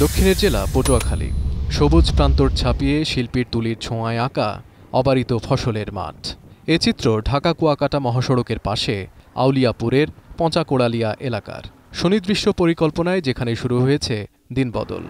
দক্ষিণের জেলা পটুয়াখালী। সবুজ প্রান্তর ছাপিয়ে শিল্পীর তুলির ছোঁয়ায় আঁকা অবারিত ফসলের মাঠ। এ চিত্র ঢাকা কুয়াকাটা মহাসড়কের পাশে আউলিয়াপুরের পঁচাকোড়ালিয়া এলাকার সুনির্দিষ্ট পরিকল্পনায় যেখানে শুরু হয়েছে দিনবদল।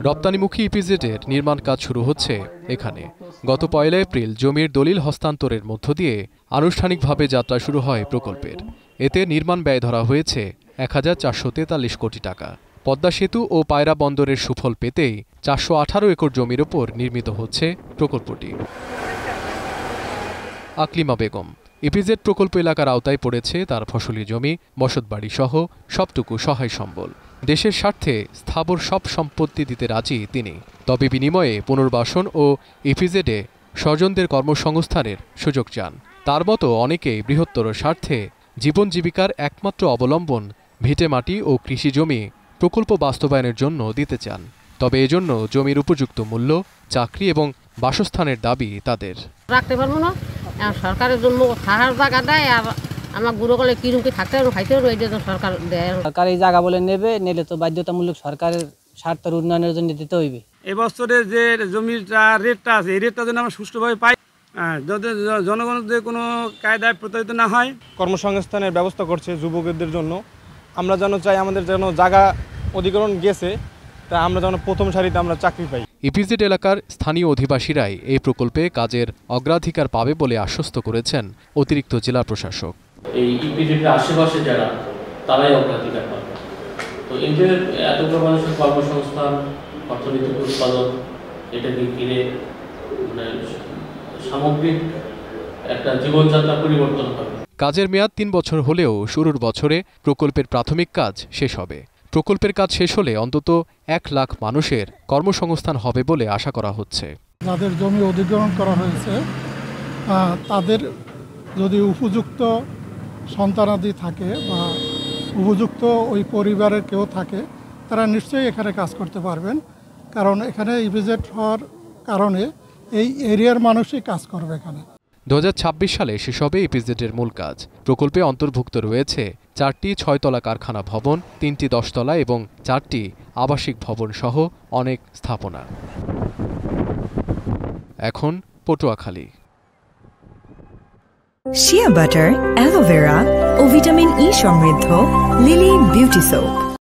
রপ্তানিমুখী ইপিজেডের নির্মাণ কাজ শুরু হচ্ছে এখানে। গত ১ এপ্রিল জমির দলিল হস্তান্তরের মধ্য দিয়ে আনুষ্ঠানিকভাবে যাত্রা শুরু হয় প্রকল্পের। এতে নির্মাণ ব্যয় ধরা হয়েছে ১,৪৪৩ কোটি টাকা। পদ্মা সেতু ও পায়রা বন্দরের সুফল পেতেই ৪১৮ একর জমির ওপর নির্মিত হচ্ছে প্রকল্পটি। আকলিমা বেগম ইপিজেড প্রকল্প এলাকার আওতায় পড়েছে তার ফসলি জমি, বসতবাড়ি সহ সবটুকু সহায় সম্বল। দেশের স্বার্থে স্থাবর সব সম্পত্তি দিতে রাজি তিনি, তবে বিনিময়ে পুনর্বাসন ও ইপিজেডে স্বজনদের কর্মসংস্থানের সুযোগ চান। তার মতো অনেকেই বৃহত্তর স্বার্থে জীবন জীবিকার একমাত্র অবলম্বন ভিটেমাটি ও কৃষি জমি প্রকল্প বাস্তবায়নের জন্য দিতে চান। তবে এজন্য জমির উপযুক্ত মূল্য, চাকরি এবং বাসস্থানের দাবি তাদের। রাখতে পারবো না, সরকারের জন্য থাকার জায়গা দেয়, আর আমার গুঁড়ো গলে কিরুমকে থাকতে পারবো, খাইতে পারবো, এই জন্য সরকার দেয়। সরকার এই জায়গা বলে নেবে, নিলে তো বাধ্যতামূলক সরকারের স্বার্থের উন্নয়নের জন্য দিতে হইবে। এবছরে যে জমির রেটটা আছে, এই রেটটা যেন আমরা সুষ্ঠুভাবে পাই, যাতে জনগণের কোনো কায়দায় প্রতারিত না হয়। কর্মসংস্থানের ব্যবস্থা করছে যুবকদের জন্য। আমরা যেন চাই আমাদের যেন জায়গা অধিগ্রহণ গেছে, তা আমরা যেন প্রথম সারিতে আমরা চাকরি পাই। ইপিজেড এলাকার স্থানীয় অধিবাসীরাই এই প্রকল্পে কাজের অগ্রাধিকার পাবে বলে আশ্বস্ত করেছেন অতিরিক্ত জেলা প্রশাসক। এই ইপিজেডের আশেপাশে যারা, তারাই অগ্রাধিকার পাবে। তো এদের এতগুলো মানুষের কর্মসংস্থান, অর্থনৈতিক উৎপাদন, এটাকে ঘিরে সামগ্রিক একটা জীবনযাত্রা পরিবর্তন হবে। কাজের মেয়াদ ৩ বছর হলেও শুরুর বছরে প্রকল্পের প্রাথমিক কাজ শেষ হবে। প্রকল্পের কাজ শেষ হলে অন্তত ১ লাখ মানুষের কর্মসংস্থান হবে বলে আশা করা হচ্ছে। যাদের জমি অধিগ্রহণ করা হয়েছে তাদের যদি উপযুক্ত সন্তানাদি থাকে বা উপযুক্ত ওই পরিবারের কেউ থাকে, তারা নিশ্চয়ই এখানে কাজ করতে পারবেন। কারণ এখানে ইপিজেড হওয়ার কারণে এই এরিয়ার মানুষই কাজ করবে এখানে। ২০২৬ সালে শেষ হবে ইপিজেডের মূল কাজ। প্রকল্পে অন্তর্ভুক্ত রয়েছে ৪টি ৬-তলা কারখানা ভবন, ৩টি ১০-তলা এবং ৪টি আবাসিক ভবন সহ অনেক স্থাপনা। এখন পটুয়াখালী। শিয়া বাটার, অ্যালোভেরা ও ভিটামিন ই সমৃদ্ধ লিলি বিউটি সোপ।